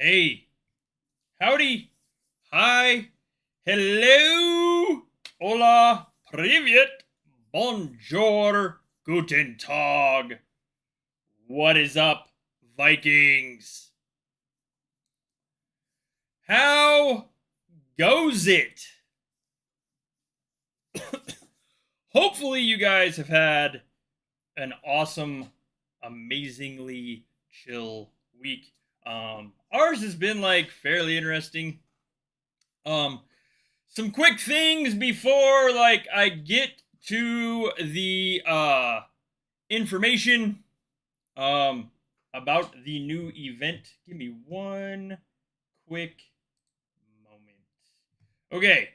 Hey, howdy, hi, hello, hola, привет, bonjour, guten tag. What is up, Vikings? How goes it? Hopefully, you guys have had an awesome, amazingly chill week. Ours has been like fairly interesting. Um, some quick things before like I get to the information um about the new event. Give me one quick moment. Okay.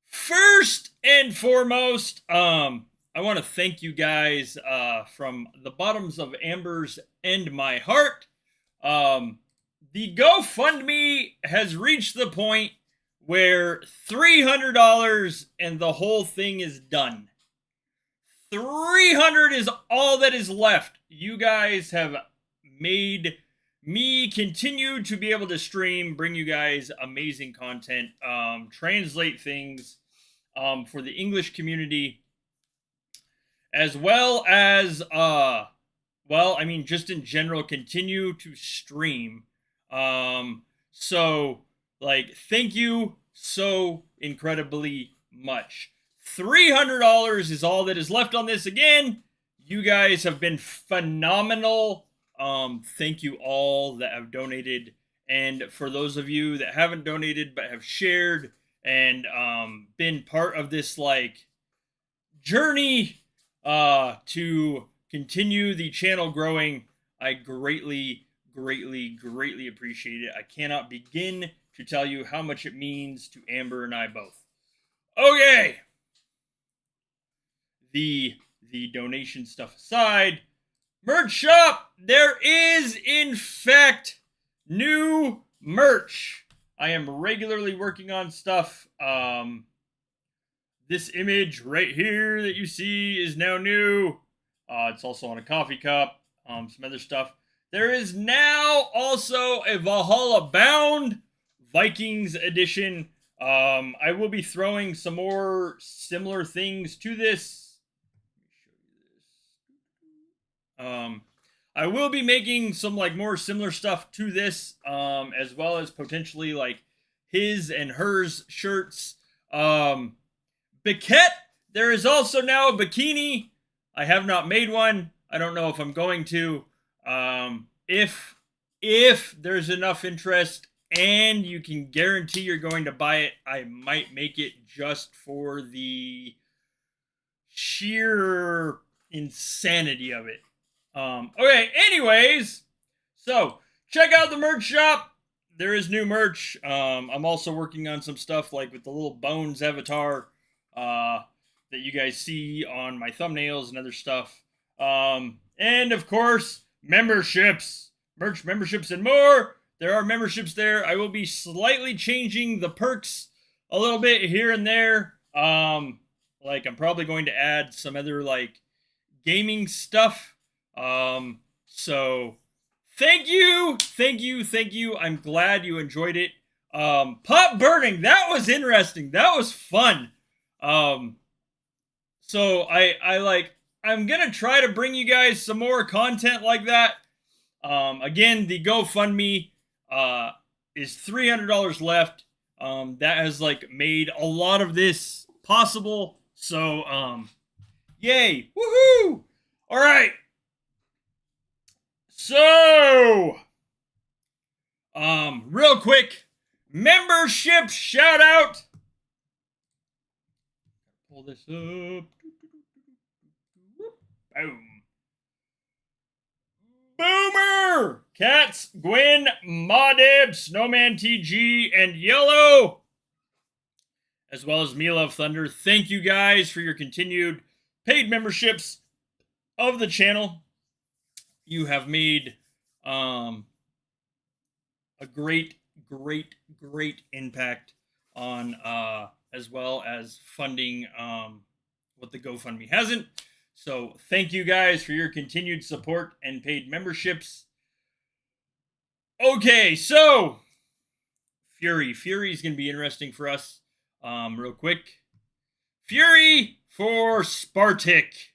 First and foremost, I want to thank you guys from the bottoms of Amber's and my heart. The GoFundMe has reached the point where $300 and the whole thing is done. 300 is all that is left. You guys have made me continue to be able to stream, bring you guys amazing content, translate things for the English community, as well as just in general, continue to stream. So like, thank you so incredibly much. $300 is all that is left on this. Again, you guys have been phenomenal. Thank you all that have donated, and for those of you that haven't donated but have shared and been part of this like journey to continue the channel growing, I greatly appreciate it. I cannot begin to tell you how much it means to Amber and I both. Okay, the donation stuff aside, merch shop, there is in fact new merch. I am regularly working on stuff. This image right here that you see is now new. It's also on a coffee cup, some other stuff. There is now also a Valhalla Bound Vikings edition. I will be throwing some more similar things to this. I will be making some like more similar stuff to this, as well as potentially like his and hers shirts. Biquette There is also now a bikini. I have not made one. I don't know if I'm going to. If there's enough interest and you can guarantee you're going to buy it, I might make it just for the sheer insanity of it. Okay, anyways, so check out the merch shop. There is new merch. I'm also working on some stuff like with the little Bones avatar that you guys see on my thumbnails and other stuff. And of course, memberships, merch memberships, and more. There are memberships there. I will be slightly changing the perks a little bit here and there. Like I'm probably going to add some other like gaming stuff. So thank you. I'm glad you enjoyed it. Pop burning, that was interesting. That was fun. So I'm gonna try to bring you guys some more content like that. Again, the GoFundMe is $300 left. That has like made a lot of this possible. So yay, woohoo! All right. So real quick, membership shout out. Pull this up. Boom. Boomer! Cats, Gwen, Modib, Snowman TG, and Yellow, as well as Meal of Thunder. Thank you guys for your continued paid memberships of the channel. You have made a great impact on as well as funding what the GoFundMe hasn't. So thank you guys for your continued support and paid memberships. Okay, so Fury is going to be interesting for us. Real quick, Fury for Spartic.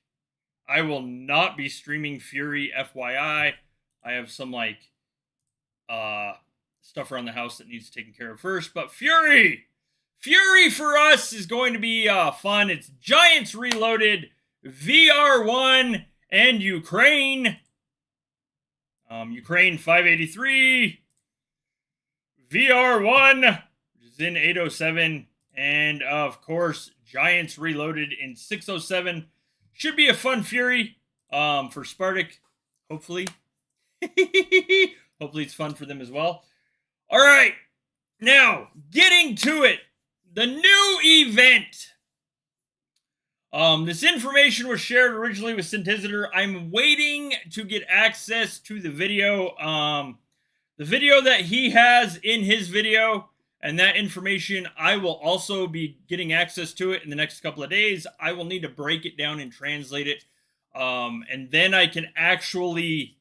I will not be streaming Fury, FYI. I have some like stuff around the house that needs taken care of first. But Fury for us is going to be fun. It's Giants Reloaded, VR1, and Ukraine. Ukraine 583, VR1, which is in 807, and of course Giants Reloaded in 607. Should be a fun Fury for Spartic, hopefully. Hopefully it's fun for them as well. All right, now getting to it, the new event. This information was shared originally with Synthesizer. I'm waiting to get access to the video. The video that he has in his video, and that information, I will also be getting access to it in the next couple of days. I will need to break it down and translate it. And then I can actually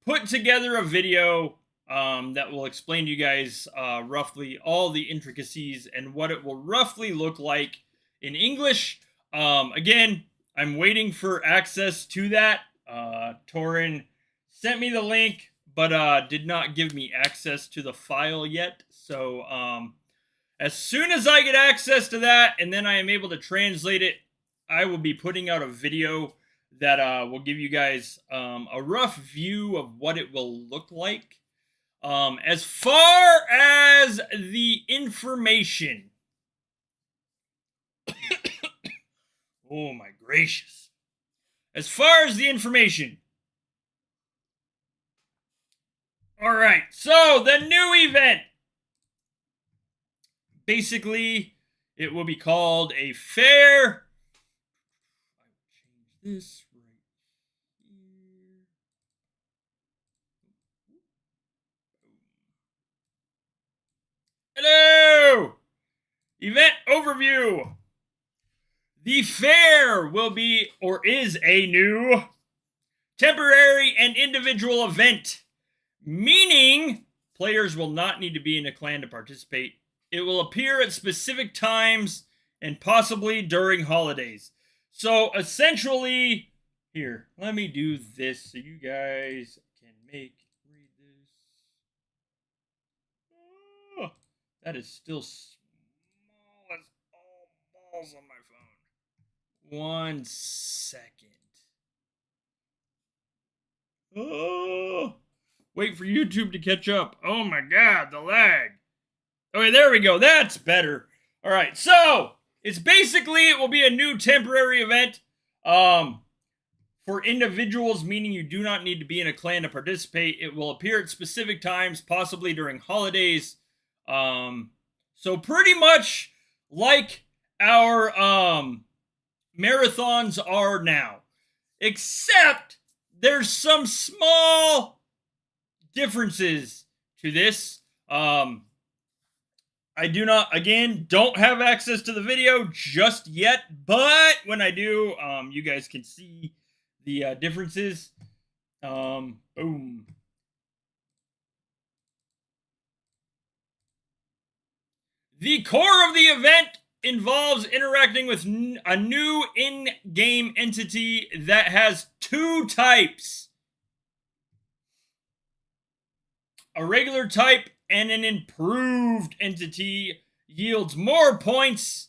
put together a video that will explain to you guys roughly all the intricacies and what it will roughly look like in English. Again, I'm waiting for access to that. Torin sent me the link, but did not give me access to the file yet. So as soon as I get access to that and then I am able to translate it, I will be putting out a video that will give you guys a rough view of what it will look like. As far as the information, oh my gracious. As far as the information. All right, so the new event. Basically, it will be called a fair. I will change this right here. Hello! Event overview. The fair will be, or is, a new temporary and individual event, meaning players will not need to be in a clan to participate. It will appear at specific times and possibly during holidays. So essentially, here, let me do this so you guys can read this. Oh, that is still small as all balls on my phone. 1 second. Oh, wait for YouTube to catch up. Oh my god, the lag. Okay, there we go. That's better. All right, so it's basically, it will be a new temporary event for individuals, meaning you do not need to be in a clan to participate. It will appear at specific times, possibly during holidays. So pretty much like our marathons are now, except there's some small differences to this. I do not, again, don't have access to the video just yet, but when I do, you guys can see the differences. Boom. The core of the event involves interacting with a new in-game entity that has 2 types. A regular type and an improved entity yields more points.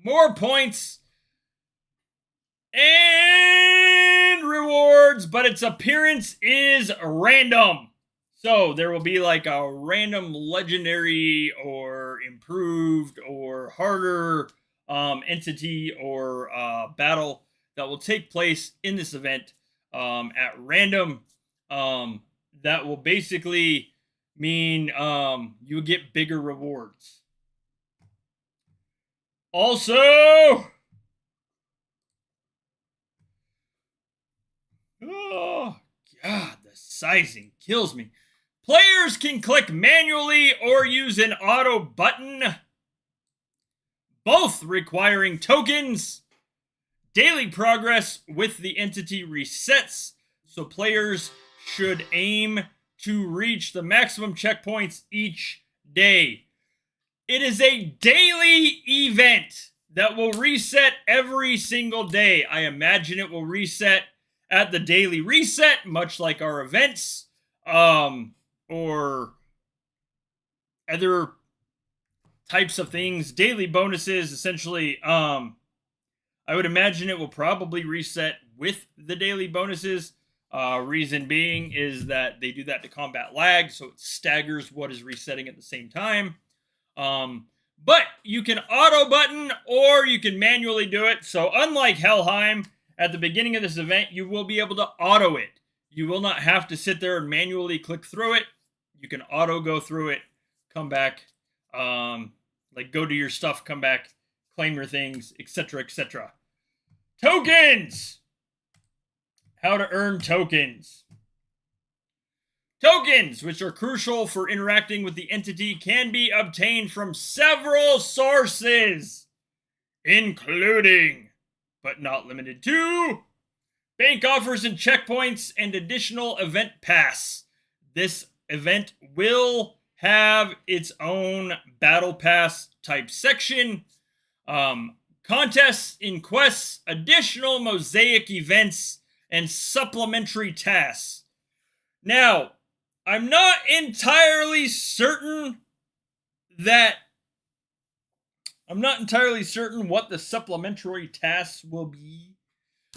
More points and rewards, but its appearance is random. So there will be like a random legendary or improved or harder entity or battle that will take place in this event at random. That will basically mean you'll get bigger rewards. Also, oh god, the sizing kills me. Players can click manually or use an auto button, both requiring tokens. Daily progress with the entity resets, so players should aim to reach the maximum checkpoints each day. It is a daily event that will reset every single day. I imagine it will reset at the daily reset, much like our events, or other types of things. Daily bonuses, essentially, I would imagine it will probably reset with the daily bonuses. Reason being is that they do that to combat lag, so it staggers what is resetting at the same time. But you can auto button or you can manually do it. So unlike Helheim, at the beginning of this event, you will be able to auto it. You will not have to sit there and manually click through it. You can auto go through it, come back, like go to your stuff, come back, claim your things, etc., etc. Tokens! How to earn tokens. Tokens, which are crucial for interacting with the entity, can be obtained from several sources, including, but not limited to, bank offers and checkpoints and additional event pass. This event will have its own battle pass type section, contests in quests, additional mosaic events, and supplementary tasks. Now, I'm not entirely certain what the supplementary tasks will be.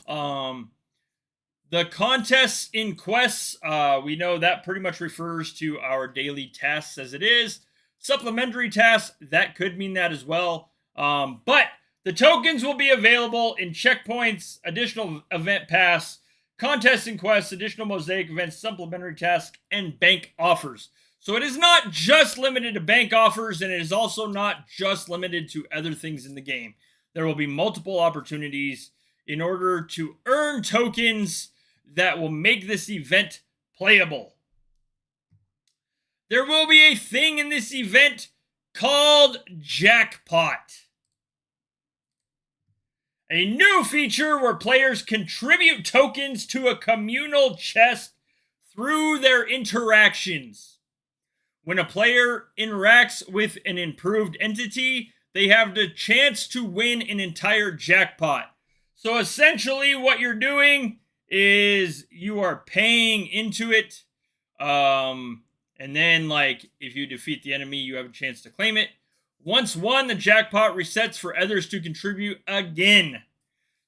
The contests in quests, we know that pretty much refers to our daily tasks as it is. Supplementary tasks, that could mean that as well. But the tokens will be available in checkpoints, additional event pass, contests and quests, additional mosaic events, supplementary tasks, and bank offers. So it is not just limited to bank offers, and it is also not just limited to other things in the game. There will be multiple opportunities in order to earn tokens that will make this event playable. There will be a thing in this event called Jackpot. A new feature where players contribute tokens to a communal chest through their interactions. When a player interacts with an improved entity, they have the chance to win an entire jackpot. So essentially what you're doing is you are paying into it, and then like if you defeat the enemy, you have a chance to claim it. Once won, the jackpot resets for others to contribute again.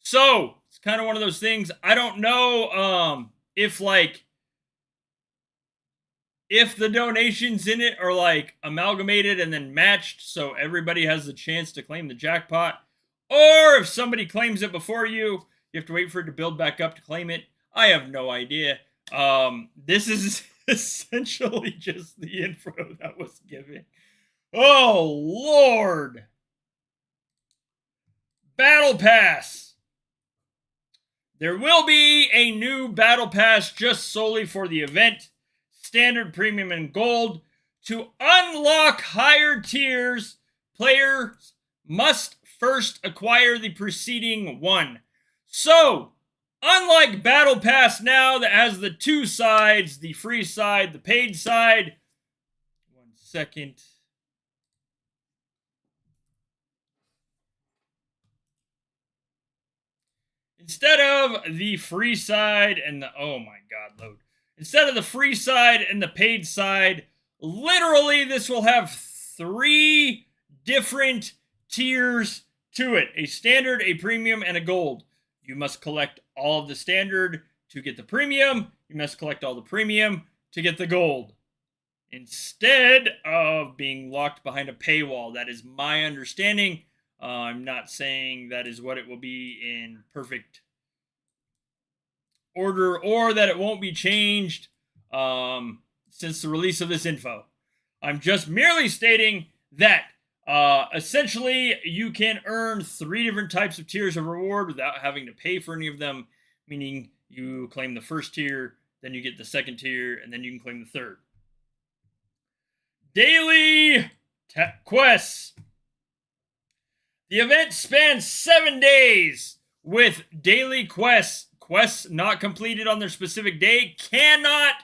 So it's kind of one of those things. I don't know if the donations in it are like amalgamated and then matched so everybody has the chance to claim the jackpot, or if somebody claims it before you have to wait for it to build back up to claim it. I have no idea. This is essentially just the info that was given. Oh, Lord. Battle Pass. There will be a new Battle Pass just solely for the event. Standard, Premium, and Gold. To unlock higher tiers, players must first acquire the preceding one. So, unlike Battle Pass now that has the two sides, the free side, the paid side. 1 second. Instead of the free side and the, oh my god, load. Instead of the free side and the paid side, literally this will have 3 different tiers to it. A standard, a premium, and a gold. You must collect all of the standard to get the premium. You must collect all the premium to get the gold. Instead of being locked behind a paywall. That is my understanding. I'm not saying that is what it will be in perfect order or that it won't be changed since the release of this info. I'm just merely stating that essentially you can earn 3 different types of tiers of reward without having to pay for any of them, meaning you claim the first tier, then you get the second tier, and then you can claim the third. Daily quests. The event spans 7 days with daily quests. Quests not completed on their specific day cannot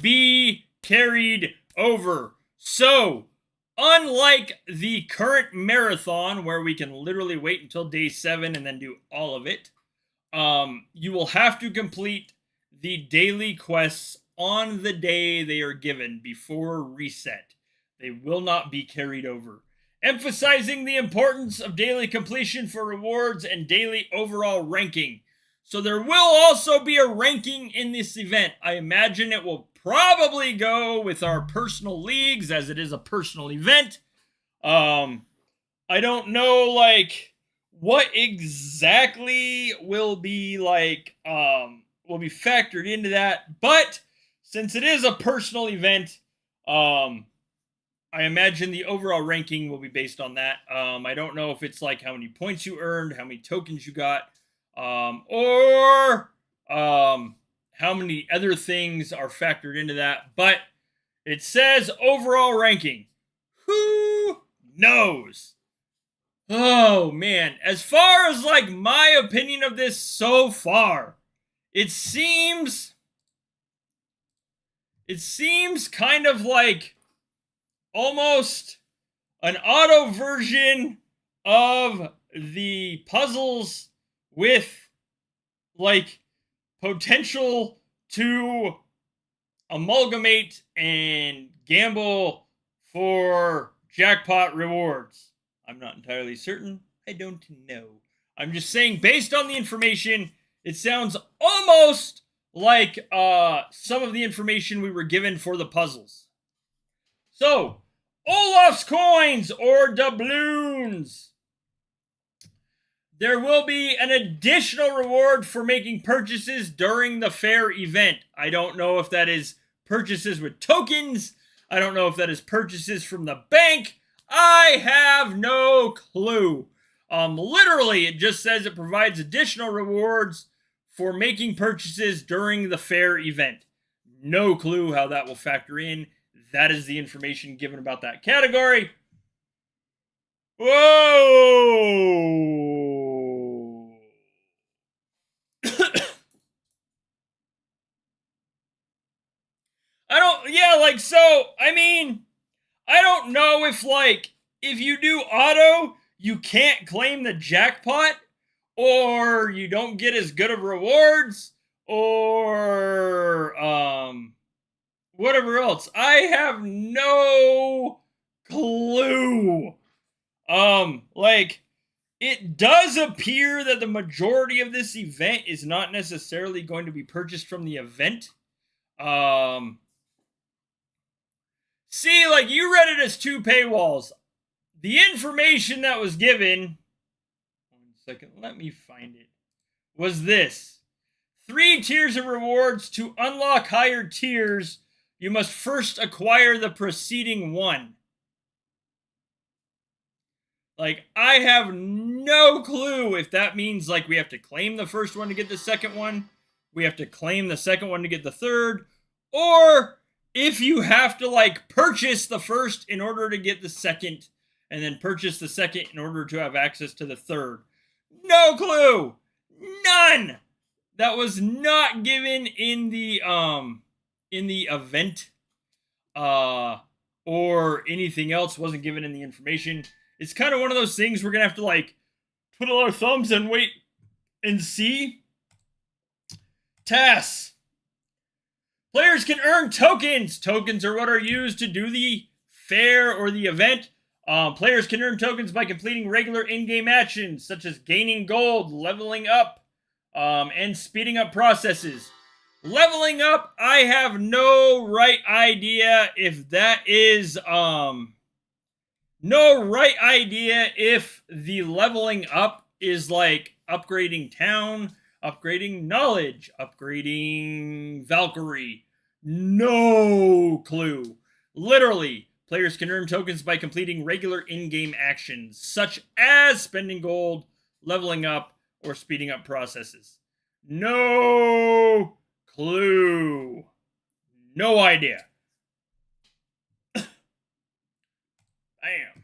be carried over. So, unlike the current marathon where we can literally wait until day 7 and then do all of it, you will have to complete the daily quests on the day they are given before reset. They will not be carried over. Emphasizing the importance of daily completion for rewards and daily overall ranking. So there will also be a ranking in this event. I imagine it will probably go with our personal leagues as it is a personal event. I don't know like what exactly will be like will be factored into that, but since it is a personal event, I imagine the overall ranking will be based on that. I don't know if it's like how many points you earned, how many tokens you got, or how many other things are factored into that. But it says overall ranking. Who knows? Oh, man. As far as like my opinion of this so far, it seems kind of like almost an auto version of the puzzles with like potential to amalgamate and gamble for jackpot rewards. I'm not entirely certain. I don't know. I'm just saying based on the information, it sounds almost like some of the information we were given for the puzzles. So, Olaf's coins or doubloons. There will be an additional reward for making purchases during the fair event. I don't know if that is purchases with tokens. I don't know if that is purchases from the bank. I have no clue. Literally, it just says it provides additional rewards for making purchases during the fair event. No clue how that will factor in. That is the information given about that category. Whoa! I don't know if if you do auto, you can't claim the jackpot, or you don't get as good of rewards, or, whatever else. I have no clue. Like, it does appear that the majority of this event is not necessarily going to be purchased from the event. See, like, you read it as 2 paywalls. The information that was given, 1 second, let me find it, was this: 3 tiers of rewards. To unlock higher tiers, you must first acquire the preceding one. Like, I have no clue if that means, like, we have to claim the first one to get the second one, we have to claim the second one to get the third, or if you have to, like, purchase the first in order to get the second, and then purchase the second in order to have access to the third. No clue! None! That was not given in the event, or anything else wasn't given in the information. It's kind of one of those things we're gonna have to, like, twiddle our thumbs and wait and see. Tasks. Players can earn tokens. Tokens are what are used to do the fair or the event. Players can earn tokens by completing regular in-game actions, such as gaining gold, leveling up, and speeding up processes. Leveling up, I have no right idea if that is, no right idea if the leveling up is like upgrading town, upgrading knowledge, upgrading Valkyrie. No clue. Literally, players can earn tokens by completing regular in-game actions, such as spending gold, leveling up, or speeding up processes. No clue. No idea. Bam.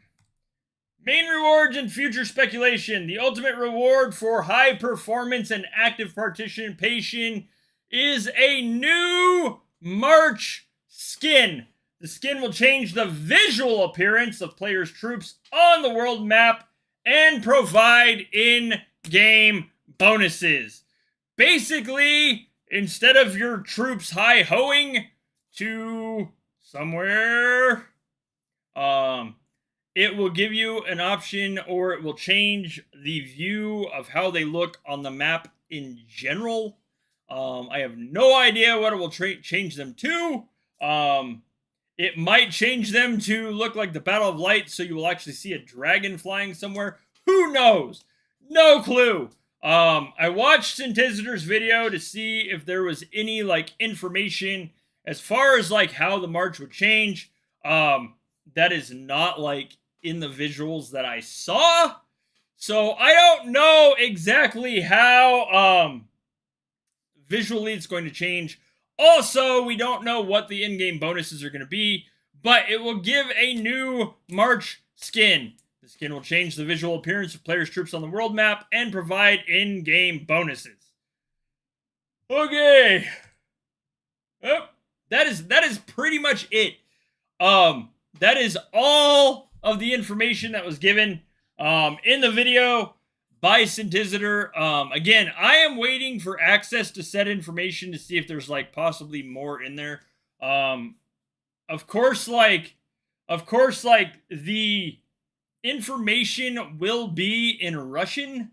Main rewards and future speculation. The ultimate reward for high performance and active participation is a new March skin. The skin will change the visual appearance of players' troops on the world map and provide in-game bonuses. Basically, instead of your troops hi-hoing to somewhere, it will give you an option, or it will change the view of how they look on the map in general. I have no idea what it will change them to. It might change them to look like the Battle of Light, so you will actually see a dragon flying somewhere. Who knows? No clue. I watched Synthesitor's video to see if there was any, like, information as far as, like, how the march would change. That is not, like, in the visuals that I saw. So I don't know exactly how visually it's going to change. Also, we don't know what the in-game bonuses are going to be, but it will give a new March skin. The skin will change the visual appearance of players' troops on the world map and provide in-game bonuses. Okay. Oh, that is pretty much it. That is all of the information that was given in the video by Synthesitor. Again, I am waiting for access to said information to see if there's, like, possibly more in there. Of course, like, the information will be in Russian.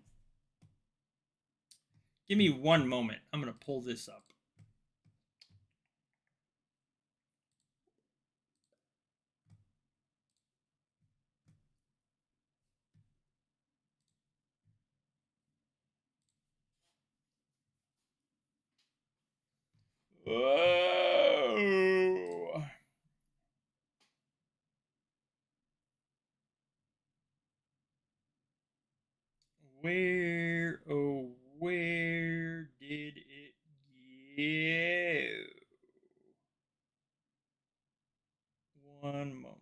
Give me 1 moment. I'm going to pull this up. Whoa. Where did it go? 1 moment.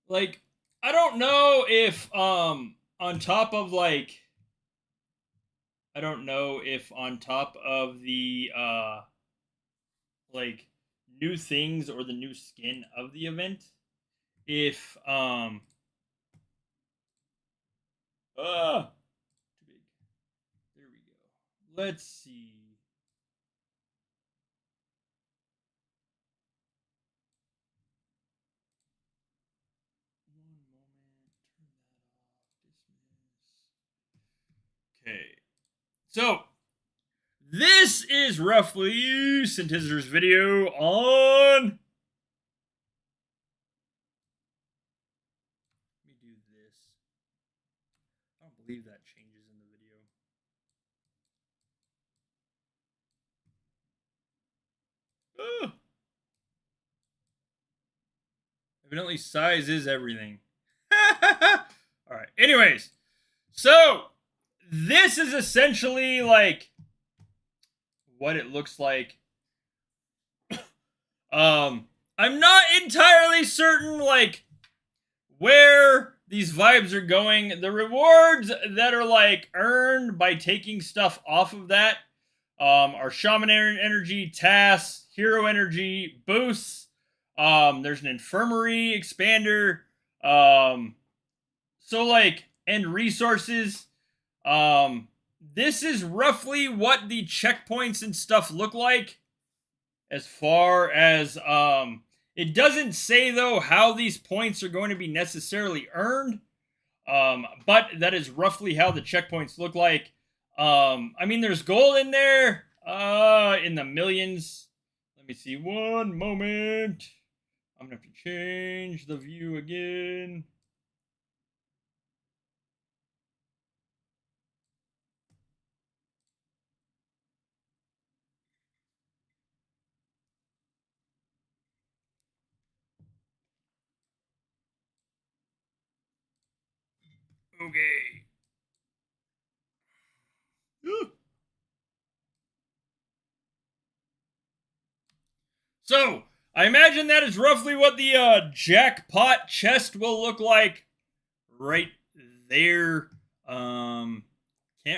Like, I don't know if on top of, like, I don't know if on top of the like, new things or the new skin of the event, if too big. There we go. Let's see. One moment. Turn that off. Dismiss. Okay. So this is roughly Synthesizer's video on. Let me do this. I don't believe that changes in the video. Evidently, size is everything. All right. Anyways, so this is essentially like what it looks like. I'm not entirely certain like where these vibes are going. The rewards that are like earned by taking stuff off of that are shaman energy, tasks, hero energy, boosts. There's an infirmary expander. So like, and resources. This is roughly what the checkpoints and stuff look like. As far as it doesn't say though how these points are going to be necessarily earned. But that is roughly how the checkpoints look like. I mean, there's gold in there, in the millions. Let me see. One moment. I'm gonna have to change the view again. Okay. So, I imagine that is roughly what the jackpot chest will look like right there. Can't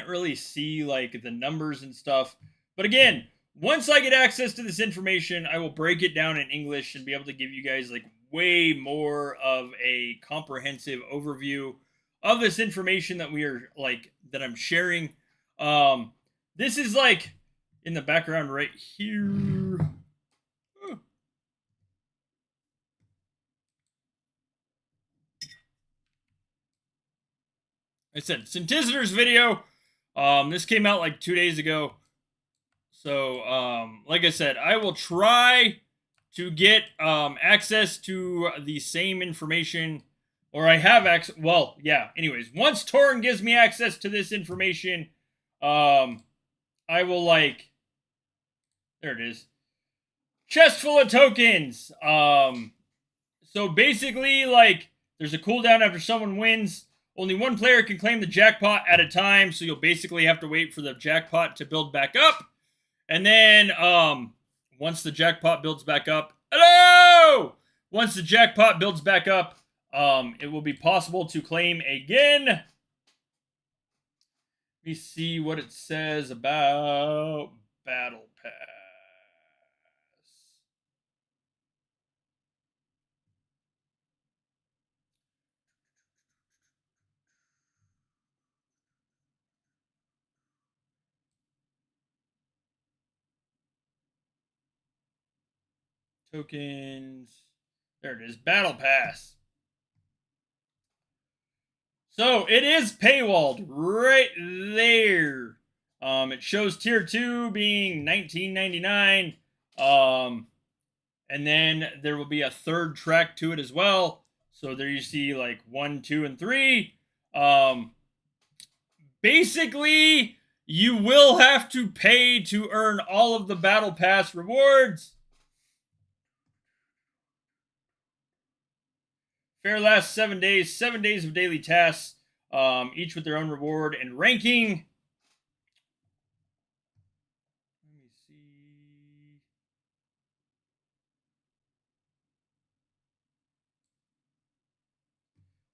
really see like the numbers and stuff. But again, once I get access to this information, I will break it down in English and be able to give you guys like way more of a comprehensive overview of this information that we are like that I'm sharing. This is like in the background right here. I said Synthesizer's video. This came out like 2 days ago. So, like I said, I will try to get access to the same information, or I have access. Well, yeah. Anyways, once Torn gives me access to this information, I will like. There it is. Chest full of tokens. So basically, like, there's a cooldown after someone wins. Only one player can claim the jackpot at a time, so you'll basically have to wait for the jackpot to build back up. And then, once the jackpot builds back up, hello! Once the jackpot builds back up, it will be possible to claim again. Let me see what it says about Battle Pass. Tokens. There it is. Battle Pass. So it is paywalled right there. It shows tier 2 being $19.99. And then there will be a third track to it as well. So there you see like 1, 2, and 3. Basically, you will have to pay to earn all of the Battle Pass rewards. Fair lasts 7 days. 7 days of daily tasks, each with their own reward and ranking. Let me see.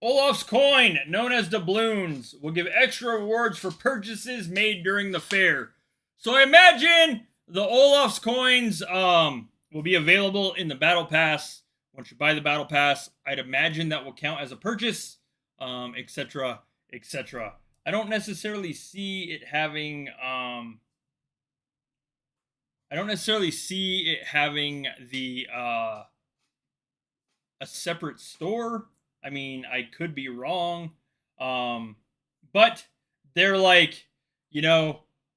Olaf's coin, known as doubloons, will give extra rewards for purchases made during the fair. So I imagine the Olaf's coins will be available in the Battle Pass once you buy the battle pass, I'd imagine that will count as a purchase, etc., etc. I don't necessarily see it having I don't necessarily see it having the a separate store. I mean, I could be wrong. But they're like,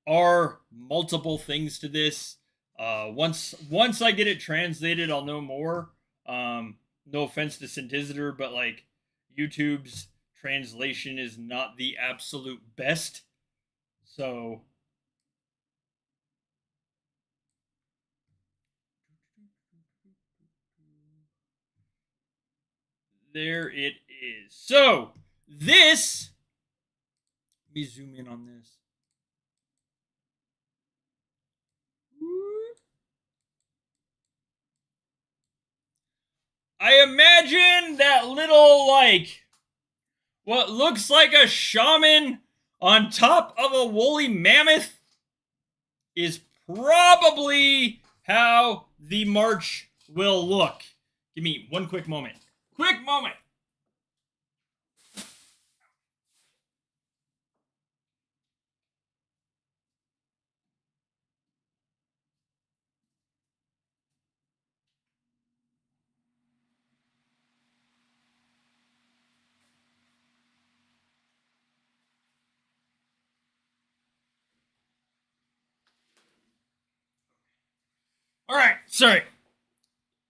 are multiple things to this. Once I get it translated, I'll know more. No offense to Synthesizer, but like YouTube's translation is not the absolute best. So there it is. So this, let me zoom in on this. I imagine that little, like, what looks like a shaman on top of a woolly mammoth is probably how the march will look. Give me one quick moment. Quick moment. All right, sorry.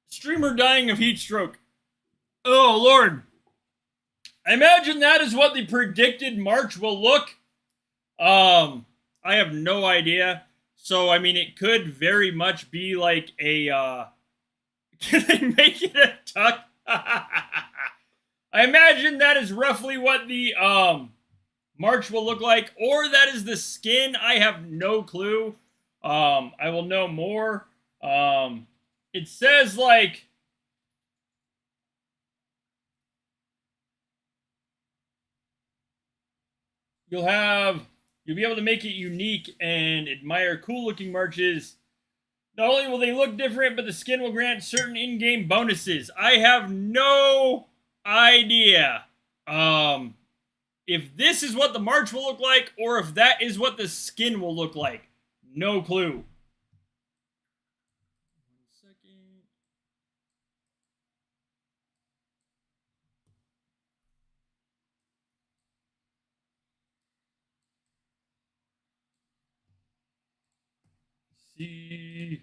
Streamer dying of heat stroke. Oh, Lord. I imagine that is what the predicted march will look. I have no idea. So, I mean, it could very much be like a, can they make it a tuck? I imagine that is roughly what the, march will look like, or that is the skin. I have no clue. I will know more. It says, like, you'll be able to make it unique and admire cool looking marches. Not only will they look different, but the skin will grant certain in-game bonuses. I have no idea if this is what the march will look like, or if that is what the skin will look like. No clue. 1 second. See.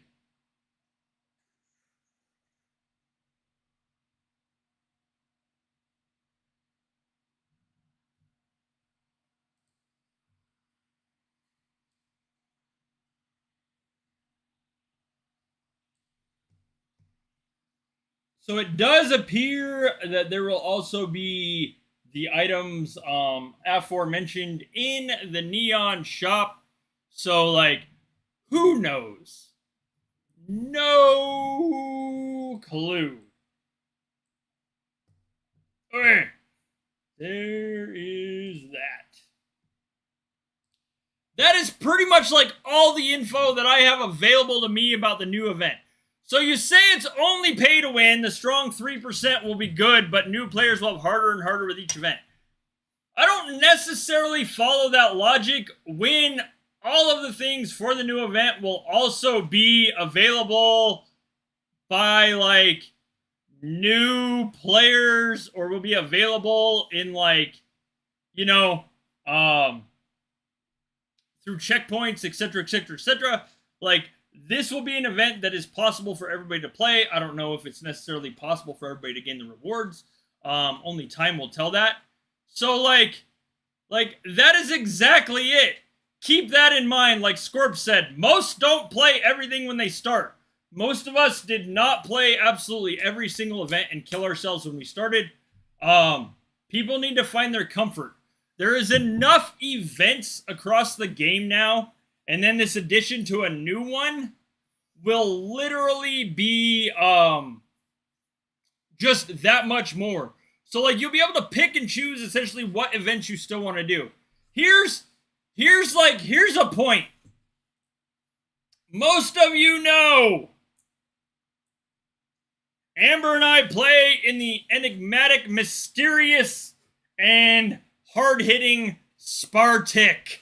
So it does appear that there will also be the items aforementioned in the Neon shop. So, like, who knows? No clue. Okay. There is that. That is pretty much like all the info that I have available to me about the new event. So you say it's only pay to win, the strong 3% will be good, but new players will have harder and harder with each event. I don't necessarily follow that logic when all of the things for the new event will also be available by, like, new players, or will be available in, like, through checkpoints, etc., etc., etc. Like, this will be an event that is possible for everybody to play. I don't know if it's necessarily possible for everybody to gain the rewards. Only time will tell that. So, like that is exactly it. Keep that in mind. Like Scorp said, most don't play everything when they start. Most of us did not play absolutely every single event and kill ourselves when we started. People need to find their comfort. There is enough events across the game now, and then this addition to a new one will literally be just that much more. So, like, you'll be able to pick and choose essentially what events you still want to do. Here's a point. Most of you know Amber and I play in the enigmatic, mysterious, and hard-hitting Spartic.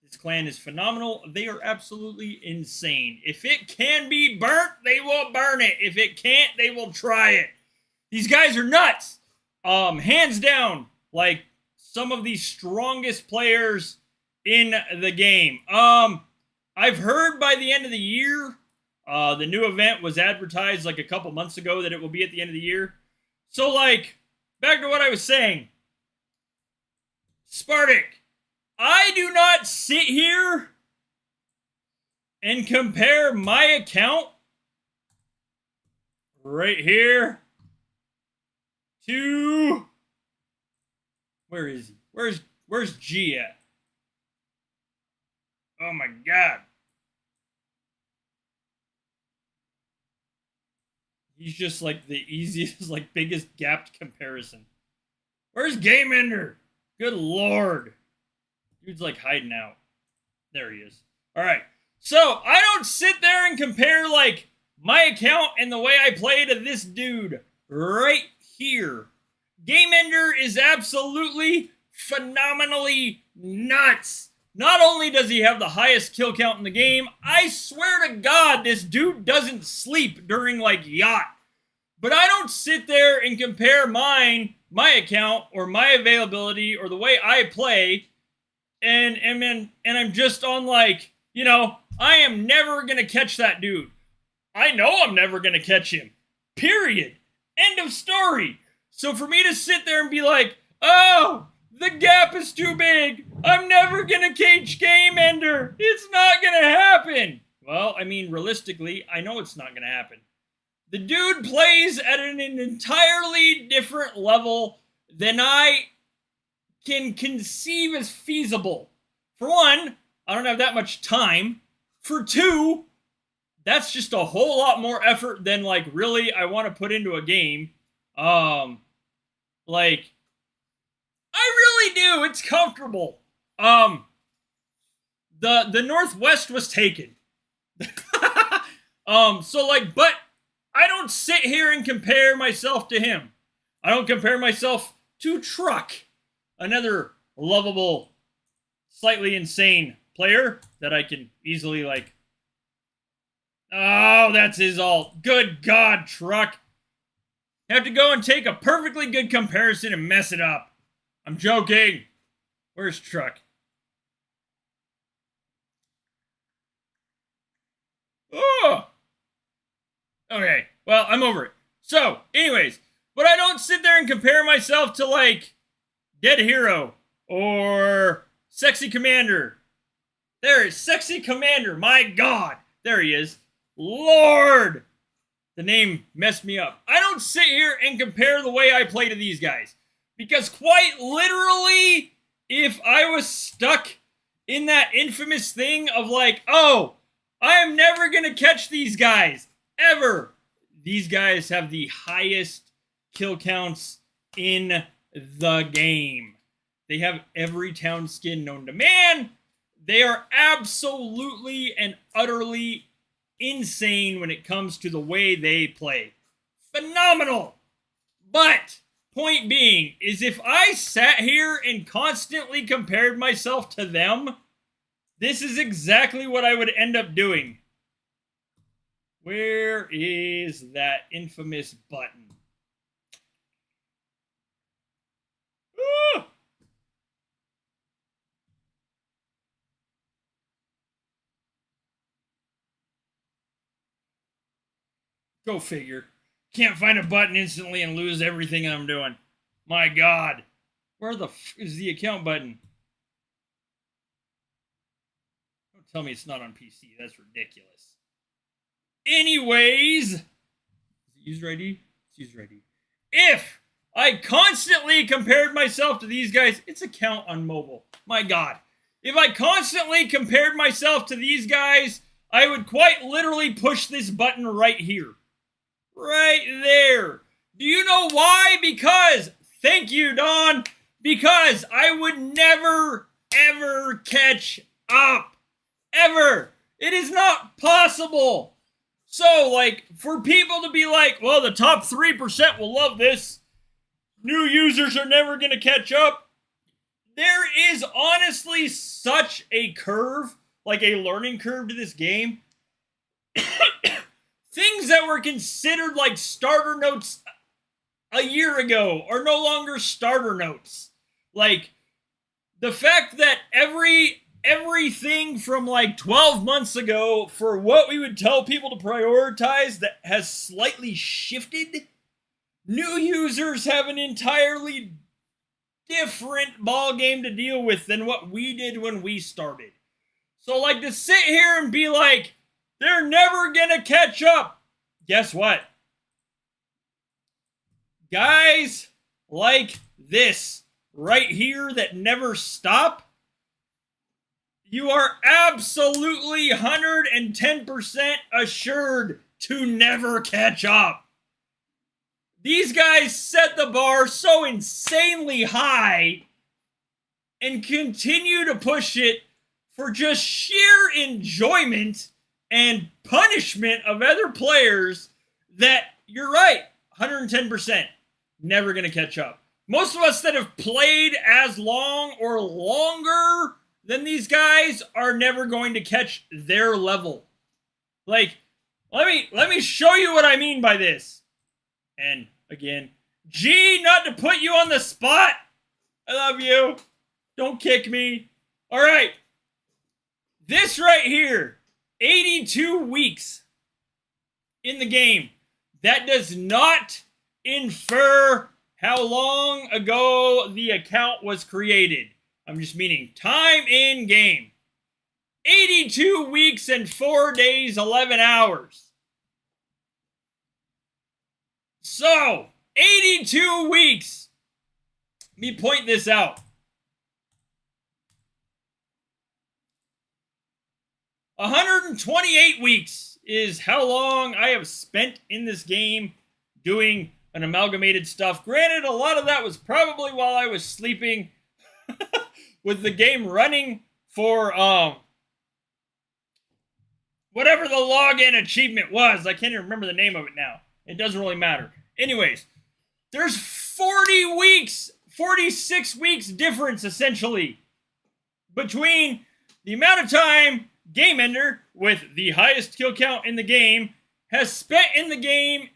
This clan is phenomenal. They are absolutely insane. If it can be burnt, they will burn it. If it can't, they will try it. These guys are nuts. Hands down, like some of the strongest players in the game. I've heard by the end of the year, the new event was advertised like a couple months ago that it will be at the end of the year. So, like, back to what I was saying. Spartic, I do not sit here and compare my account right here to... Where is he? Where's G at? Oh my god. He's just like the easiest, like biggest gapped comparison. Where's Game Ender? Good lord. Dude's like hiding out. There he is. Alright. So, I don't sit there and compare like my account and the way I play to this dude right here. Game Ender is absolutely phenomenally nuts. Not only does he have the highest kill count in the game, I swear to God, this dude doesn't sleep during, like, yacht. But I don't sit there and compare my account, or my availability, or the way I play, and I'm just on, like, you know, I am never gonna catch that dude. I know I'm never gonna catch him. Period. End of story. So for me to sit there and be like, oh, the gap is too big. I'm never gonna catch Game Ender. It's not gonna happen. Well, I mean, realistically, I know it's not gonna happen. The dude plays at an entirely different level than I can conceive as feasible. For one, I don't have that much time. For two, that's just a whole lot more effort than, like, really I want to put into a game. Like, I really do. It's comfortable. The Northwest was taken. So, like, but I don't sit here and compare myself to him. I don't compare myself to Truck, another lovable, slightly insane player that I can easily, like... Oh, that's his ult. Good God, Truck. Have to go and take a perfectly good comparison and mess it up. I'm joking. Where's Truck? Oh! Okay, well, I'm over it. So, anyways, but I don't sit there and compare myself to, like, Dead Hero or Sexy Commander. There is Sexy Commander, my God. There he is. Lord! The name messed me up. I don't sit here and compare the way I play to these guys. Because quite literally, if I was stuck in that infamous thing of like, oh, I am never going to catch these guys. Ever. These guys have the highest kill counts in the game. They have every town skin known to man. They are absolutely and utterly insane when it comes to the way they play. Phenomenal. But, point being, is if I sat here and constantly compared myself to them, this is exactly what I would end up doing. Where is that infamous button? Ah! Go figure. Can't find a button instantly and lose everything I'm doing. My God. Where the f is the account button? Don't tell me it's not on PC. That's ridiculous. Anyways. Is it user ID? It's user ID. If I constantly compared myself to these guys, it's account on mobile. My God. If I constantly compared myself to these guys, I would quite literally push this button right here. Right there. Do you know why? Because, thank you, Don, because I would never, ever catch up. Ever. It is not possible. So, like, for people to be like, well, the top 3% will love this, new users are never going to catch up. There is honestly such a curve, like a learning curve to this game. Things that were considered like starter notes a year ago are no longer starter notes. Like, the fact that everything from like 12 months ago for what we would tell people to prioritize that has slightly shifted. New users have an entirely different ball game to deal with than what we did when we started. So, like, to sit here and be like, they're never gonna catch up. Guess what? Guys like this right here that never stop, you are absolutely 110% assured to never catch up. These guys set the bar so insanely high and continue to push it for just sheer enjoyment and punishment of other players that, you're right, 110%, never going to catch up. Most of us that have played as long or longer than these guys are never going to catch their level. Like, let me show you what I mean by this. And again, G, not to put you on the spot. I love you. Don't kick me. All right. This right here, 82 weeks in the game. That does not infer how long ago the account was created. I'm just meaning time in game. 82 weeks and 4 days, 11 hours. So, 82 weeks. Let me point this out. 128 weeks is how long I have spent in this game doing an amalgamated stuff. Granted, a lot of that was probably while I was sleeping with the game running for whatever the login achievement was. I can't even remember the name of it now. It doesn't really matter. Anyways, there's 40 weeks, 46 weeks difference essentially between the amount of time Game Ender, with the highest kill count in the game, has spent in the game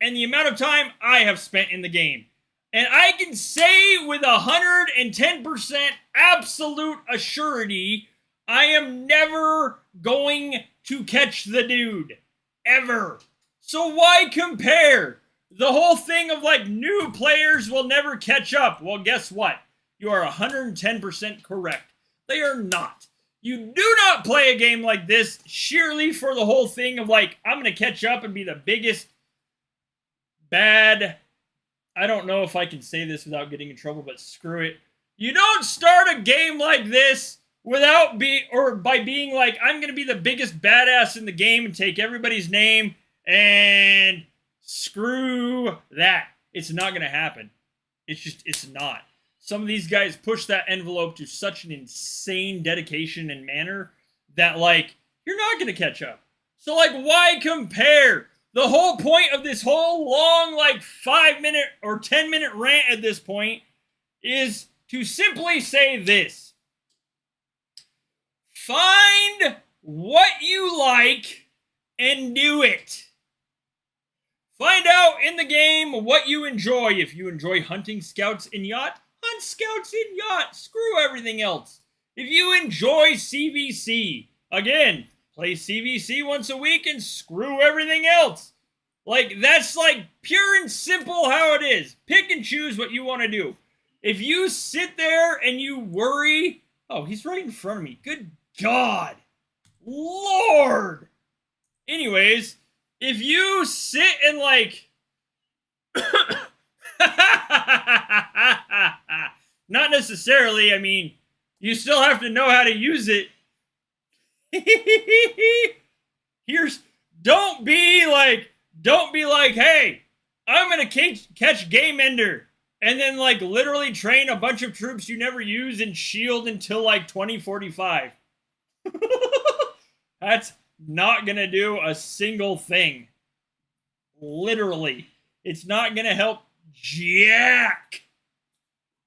and the amount of time I have spent in the game. And I can say with 110% absolute assurity, I am never going to catch the dude. Ever. So why compare? The whole thing of like new players will never catch up. Well, guess what? You are 110% correct. They are not. You do not play a game like this sheerly for the whole thing of like, I'm going to catch up and be the biggest bad. I don't know if I can say this without getting in trouble, but screw it. You don't start a game like this without by being like, I'm going to be the biggest badass in the game and take everybody's name and screw that. It's not going to happen. It's not. Some of these guys push that envelope to such an insane dedication and manner that, like, you're not going to catch up. So, like, why compare? The whole point of this whole long, like, 5-minute or 10-minute rant at this point is to simply say this. Find what you like and do it. Find out in the game what you enjoy. If you enjoy hunting scouts in yacht, hunt scouts in yacht. Screw everything else. If you enjoy CVC, again, play CVC once a week and screw everything else. Like, that's like pure and simple how it is. Pick and choose what you want to do. If you sit there and you worry, oh, he's right in front of me. Good God. Lord. Anyways, if you sit and like, not necessarily, I mean, you still have to know how to use it. Don't be like, hey, I'm going to catch Game Ender and then like literally train a bunch of troops you never use and shield until like 2045. not going to do a single thing. Literally. It's not going to help jack.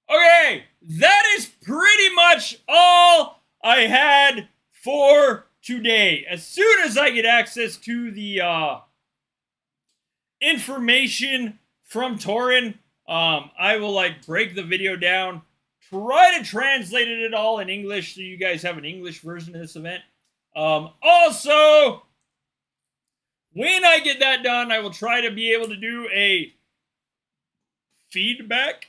Okay, that is pretty much all I had for today. As soon as I get access to the information from Torin, I will like break the video down, try to translate it all in English so you guys have an English version of this event. Also, when I get that done, I will try to be able to do a feedback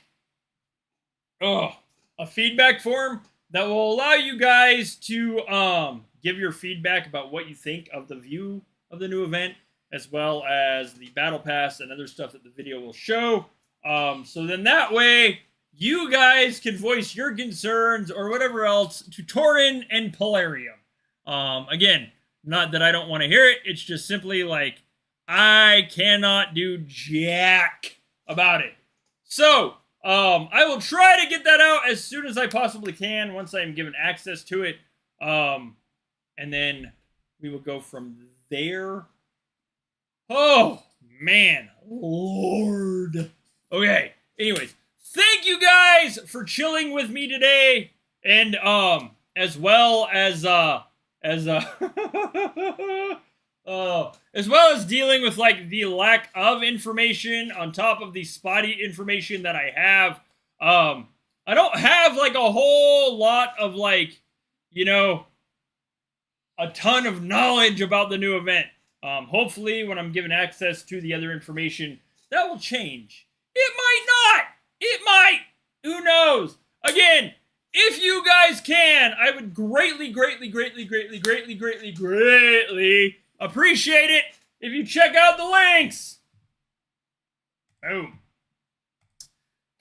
form that will allow you guys to give your feedback about what you think of the view of the new event, as well as the battle pass and other stuff that the video will show. So then that way, you guys can voice your concerns or whatever else to Torin and Polarium. Again, not that I don't want to hear it. It's just simply like, I cannot do jack about it. So, I will try to get that out as soon as I possibly can once I am given access to it. And then we will go from there. Oh, man. Lord. Okay. Anyways, thank you guys for chilling with me today. And, as well as dealing with like the lack of information on top of the spotty information that I have. I don't have like a whole lot of like, you know, a ton of knowledge about the new event. Hopefully when I'm given access to the other information, that will change. It might not. It might. Who knows? Again, if you guys can, I would greatly appreciate it if you check out the links. Boom.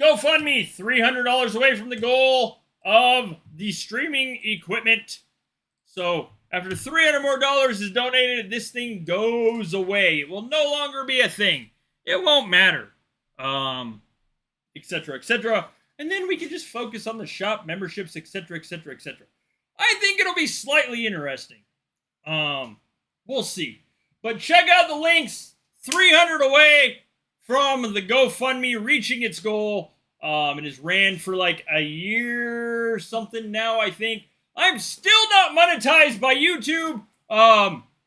GoFundMe, $300 away from the goal of the streaming equipment. So after $300 more is donated, this thing goes away. It will no longer be a thing. It won't matter. Etc., etc. And then we can just focus on the shop, memberships, etc., etc., etc. I think it'll be slightly interesting. We'll see. But check out the links. 300 away from the GoFundMe reaching its goal. It has ran for like a year or something now, I think. I'm still not monetized by YouTube.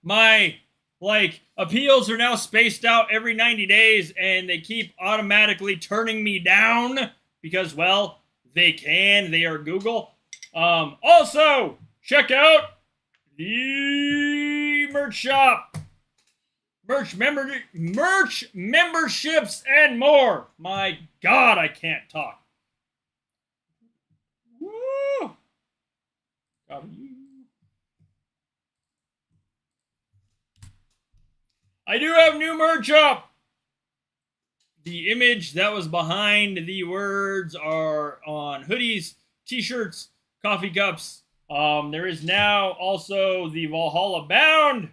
My like appeals are now spaced out every 90 days, and they keep automatically turning me down because, well, they can. They are Google. Also, check out the merch shop. Merch memberships, and more. My God, I can't talk. Woo! I do have new merch up. The image that was behind the words are on hoodies, t-shirts, coffee cups. There is now also the Valhalla Bound.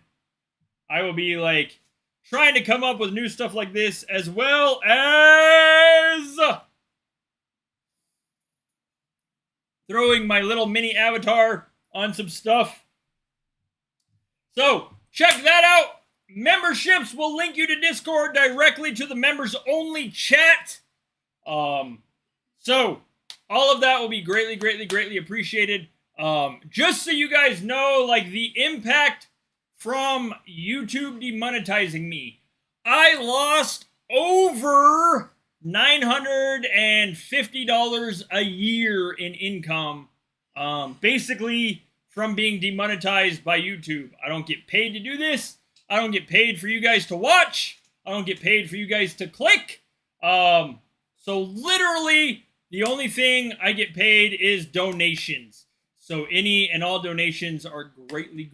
I will be like trying to come up with new stuff like this, as well as throwing my little mini avatar on some stuff. So check that out. Memberships will link you to Discord directly to the members only chat. So all of that will be greatly appreciated. Just so you guys know, like the impact from YouTube demonetizing me. I lost over $950 a year in income, basically from being demonetized by YouTube. I don't get paid to do this. I don't get paid for you guys to watch. I don't get paid for you guys to click. So literally, the only thing I get paid is donations. So any and all donations are greatly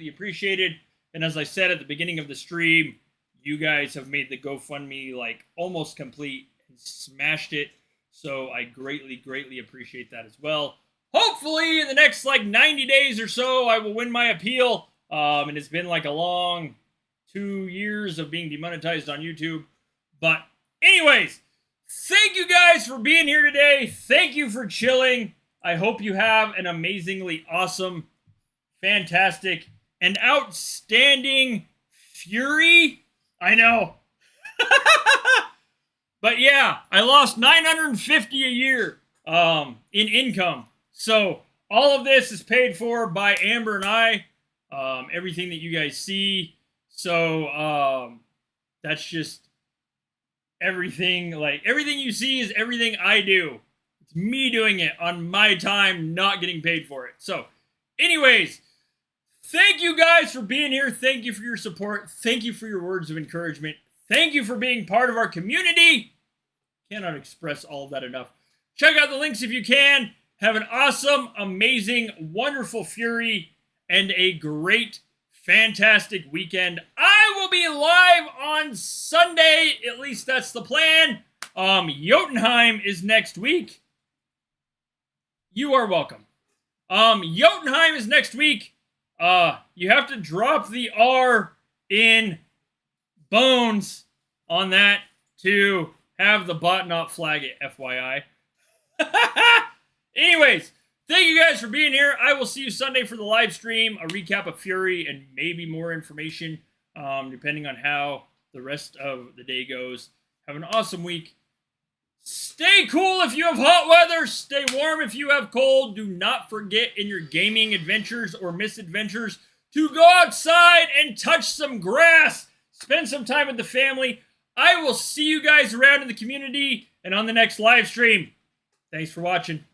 appreciated. And as I said at the beginning of the stream, you guys have made the GoFundMe like almost complete and smashed it. So I greatly appreciate that as well. Hopefully in the next like 90 days or so, I will win my appeal. And it's been like a long 2 years of being demonetized on YouTube. But anyways, thank you guys for being here today. Thank you for chilling. I hope you have an amazingly awesome, fantastic, an outstanding Fury. I know. But yeah, I lost $950 a year in income. So all of this is paid for by Amber and I. Everything that you guys see. So that's just everything. Like, everything you see is everything I do. It's me doing it on my time, not getting paid for it. So anyways, thank you guys for being here. Thank you for your support. Thank you for your words of encouragement. Thank you for being part of our community. Cannot express all of that enough. Check out the links if you can. Have an awesome, amazing, wonderful Fury and a great, fantastic weekend. I will be live on Sunday. At least that's the plan. Jotunheim is next week. You are welcome. Jotunheim is next week. You have to drop the R in bones on that to have the bot not flag it, FYI. Anyways, thank you guys for being here. I will see you Sunday for the live stream, a recap of Fury, and maybe more information, depending on how the rest of the day goes. Have an awesome week. Stay cool if you have hot weather. Stay warm if you have cold. Do not forget in your gaming adventures or misadventures to go outside and touch some grass. Spend some time with the family. I will see you guys around in the community and on the next live stream. Thanks for watching.